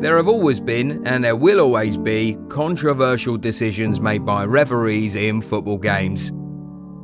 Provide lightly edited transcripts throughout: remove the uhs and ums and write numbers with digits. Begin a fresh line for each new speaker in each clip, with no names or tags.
There have always been, and there will always be, controversial decisions made by referees in football games.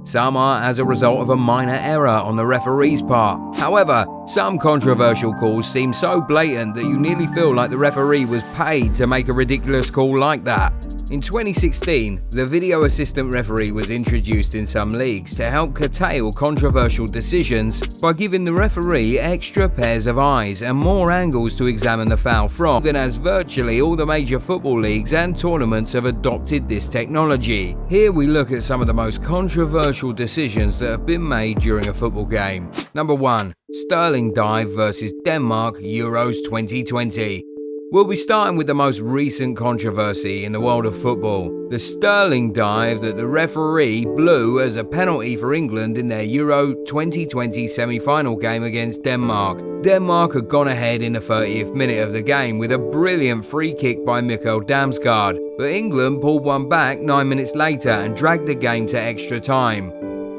Some are as a result of a minor error on the referee's part. However, some controversial calls seem so blatant that you nearly feel like the referee was paid to make a ridiculous call like that. In 2016, the video assistant referee was introduced in some leagues to help curtail controversial decisions by giving the referee extra pairs of eyes and more angles to examine the foul from, even as virtually all the major football leagues and tournaments have adopted this technology. Here we look at some of the most controversial decisions that have been made during a football game. Number 1. Sterling dive versus Denmark Euros 2020. We'll be starting with the most recent controversy in the world of football, the Sterling dive that the referee blew as a penalty for England in their Euro 2020 semi-final game against Denmark. Denmark had gone ahead in the 30th minute of the game with a brilliant free kick by Mikkel Damsgaard, but England pulled one back 9 minutes later and dragged the game to extra time.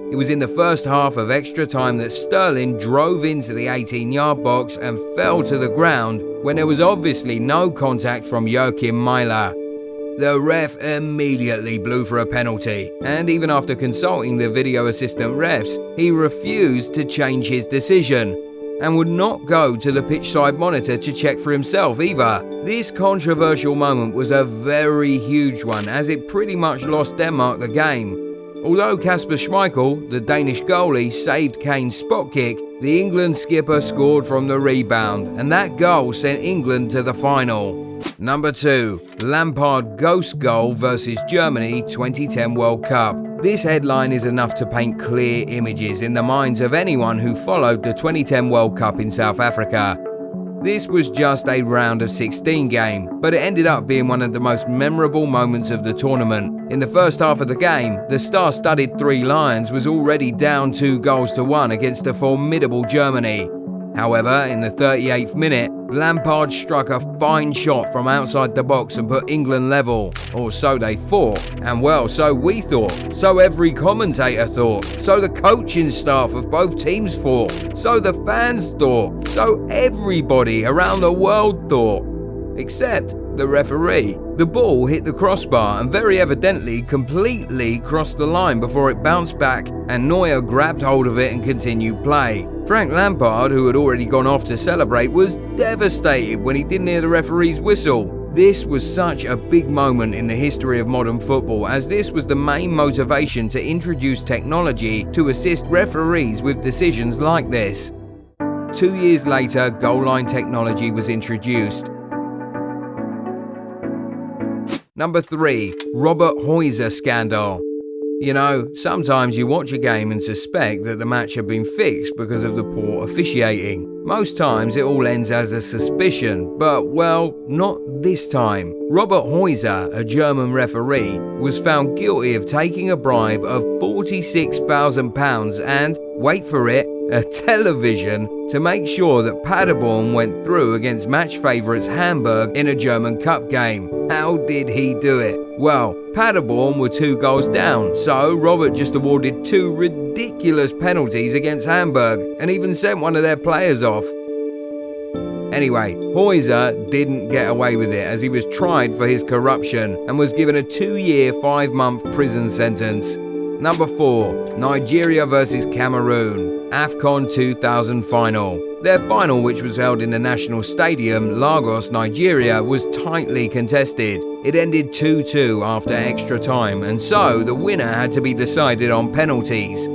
It was in the first half of extra time that Sterling drove into the 18-yard box and fell to the ground when there was obviously no contact from Joachim Mæhle. The ref immediately blew for a penalty, and even after consulting the video assistant refs, he refused to change his decision and would not go to the pitchside monitor to check for himself either. This controversial moment was a very huge one, as it pretty much lost Denmark the game. Although Kasper Schmeichel, the Danish goalie, saved Kane's spot kick, the England skipper scored from the rebound, and that goal sent England to the final. Number 2. Lampard ghost goal versus Germany 2010 World Cup. This headline is enough to paint clear images in the minds of anyone who followed the 2010 World Cup in South Africa. This was just a round of 16 game, but it ended up being one of the most memorable moments of the tournament. In the first half of the game, the star-studded Three Lions was already down 2-1 against a formidable Germany. However, in the 38th minute, Lampard struck a fine shot from outside the box and put England level. Or so they thought. And well, so we thought. So every commentator thought. So the coaching staff of both teams thought. So the fans thought. So everybody around the world thought. Except the referee. The ball hit the crossbar and very evidently completely crossed the line before it bounced back and Neuer grabbed hold of it and continued play. Frank Lampard, who had already gone off to celebrate, was devastated when he didn't hear the referee's whistle. This was such a big moment in the history of modern football, as this was the main motivation to introduce technology to assist referees with decisions like this. 2 years later, goal line technology was introduced. Number 3. Robert Heuser scandal. You know, sometimes you watch a game and suspect that the match had been fixed because of the poor officiating. Most times it all ends as a suspicion, but well, not this time. Robert Heuser, a German referee, was found guilty of taking a bribe of £46,000 and, wait for it, a television to make sure that Paderborn went through against match favourites Hamburg in a German Cup game. How did he do it? Well, Paderborn were 2 goals down, so Robert just awarded 2 ridiculous penalties against Hamburg and even sent one of their players off. Anyway, Heuser didn't get away with it, as he was tried for his corruption and was given a 2-year, 5-month prison sentence. Number 4. Nigeria versus Cameroon, AFCON 2000 final. Their final, which was held in the national stadium, Lagos, Nigeria, was tightly contested. It ended 2-2 after extra time, and so the winner had to be decided on penalties.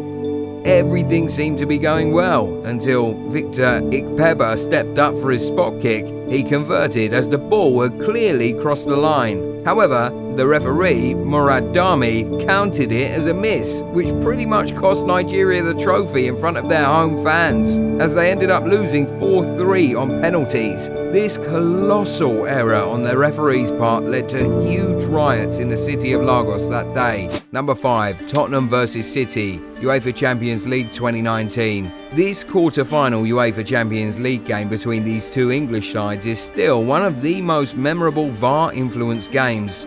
Everything seemed to be going well until Victor Ikpeba stepped up for his spot kick. He converted as the ball had clearly crossed the line. However, the referee, Murad Dami, counted it as a miss, which pretty much cost Nigeria the trophy in front of their home fans, as they ended up losing 4-3 on penalties. This colossal error on the referee's part led to huge riots in the city of Lagos that day. Number 5. Tottenham vs City, UEFA Champions League 2019. This quarter-final UEFA Champions League game between these two English sides is still one of the most memorable VAR-influenced games.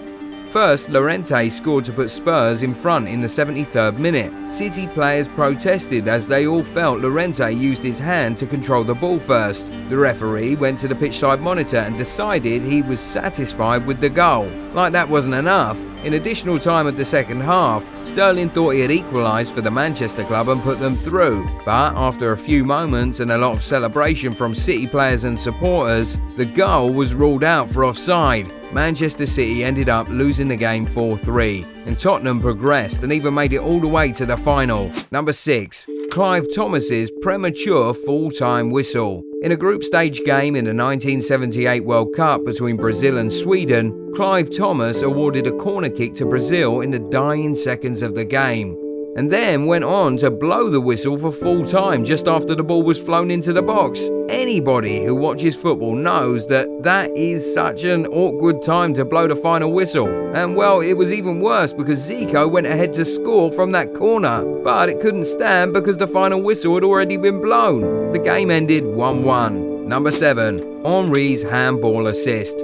First, Llorente scored to put Spurs in front in the 73rd minute. City players protested as they all felt Llorente used his hand to control the ball first. The referee went to the pitchside monitor and decided he was satisfied with the goal. Like that wasn't enough, in additional time of the second half, Sterling thought he had equalised for the Manchester club and put them through. But after a few moments and a lot of celebration from City players and supporters, the goal was ruled out for offside. Manchester City ended up losing the game 4-3, and Tottenham progressed and even made it all the way to the final. Number 6. Clive Thomas's premature full-time whistle. In a group stage game in the 1978 World Cup between Brazil and Sweden, Clive Thomas awarded a corner kick to Brazil in the dying seconds of the game, and then went on to blow the whistle for full time just after the ball was flown into the box. Anybody who watches football knows that is such an awkward time to blow the final whistle. And well, it was even worse because Zico went ahead to score from that corner, but it couldn't stand because the final whistle had already been blown. The game ended 1-1. Number 7. Henry's handball assist.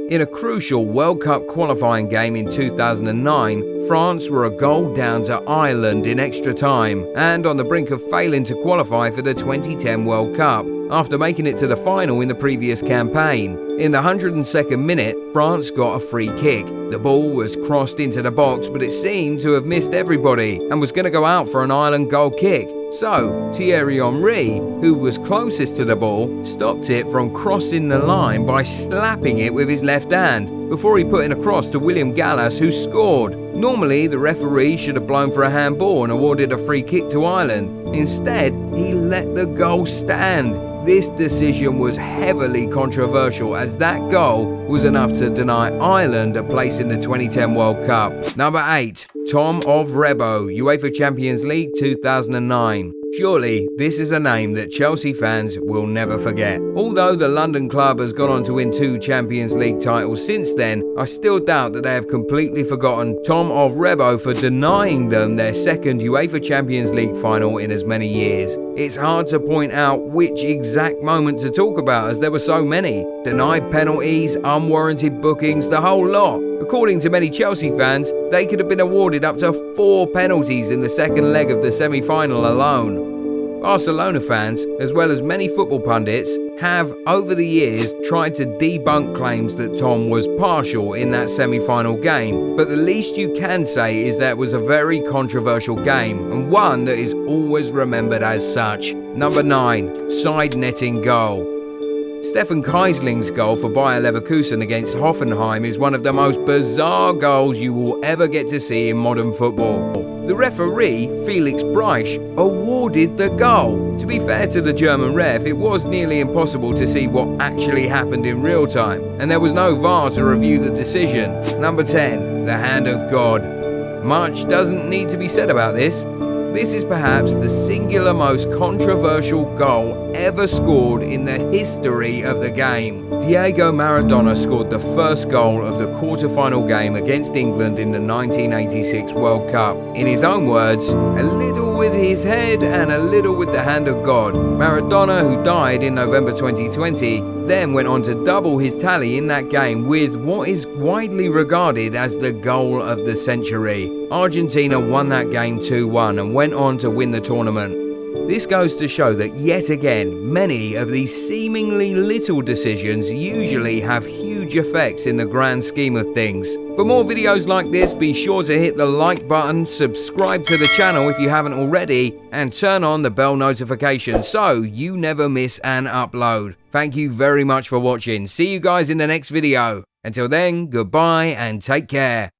In a crucial World Cup qualifying game in 2009, France were a goal down to Ireland in extra time and on the brink of failing to qualify for the 2010 World Cup after making it to the final in the previous campaign. In the 102nd minute, France got a free kick. The ball was crossed into the box, but it seemed to have missed everybody and was going to go out for an Ireland goal kick. So, Thierry Henry, who was closest to the ball, stopped it from crossing the line by slapping it with his left hand before he put it across to William Gallas, who scored. Normally, the referee should have blown for a handball and awarded a free kick to Ireland. Instead, he let the goal stand. This decision was heavily controversial as that goal was enough to deny Ireland a place in the 2010 World Cup. Number 8. Tom Ovrebbo, UEFA Champions League 2009. Surely, this is a name that Chelsea fans will never forget. Although the London club has gone on to win 2 Champions League titles since then, I still doubt that they have completely forgotten Tom Ovrebbo for denying them their second UEFA Champions League final in as many years. It's hard to point out which exact moment to talk about as there were so many. Denied penalties, unwarranted bookings, the whole lot. According to many Chelsea fans, they could have been awarded up to 4 penalties in the second leg of the semi-final alone. Barcelona fans, as well as many football pundits, have over the years tried to debunk claims that Tom was partial in that semi-final game, but the least you can say is that it was a very controversial game, and one that is always remembered as such. Number 9. Side netting goal. Stefan Kiesling's goal for Bayer Leverkusen against Hoffenheim is one of the most bizarre goals you will ever get to see in modern football. The referee, Felix Breisch, awarded the goal. To be fair to the German ref, it was nearly impossible to see what actually happened in real time, and there was no VAR to review the decision. Number 10. The hand of God. Much doesn't need to be said about this. This is perhaps the singular most controversial goal ever scored in the history of the game. Diego Maradona scored the first goal of the quarter-final game against England in the 1986 World Cup. In his own words, a little with his head and a little with the hand of God. Maradona, who died in November 2020, then went on to double his tally in that game with what is widely regarded as the goal of the century. Argentina won that game 2-1 and went on to win the tournament. This goes to show that yet again, many of these seemingly little decisions usually have huge effects in the grand scheme of things. For more videos like this, be sure to hit the like button, subscribe to the channel if you haven't already, and turn on the bell notification so you never miss an upload. Thank you very much for watching. See you guys in the next video. Until then, goodbye and take care.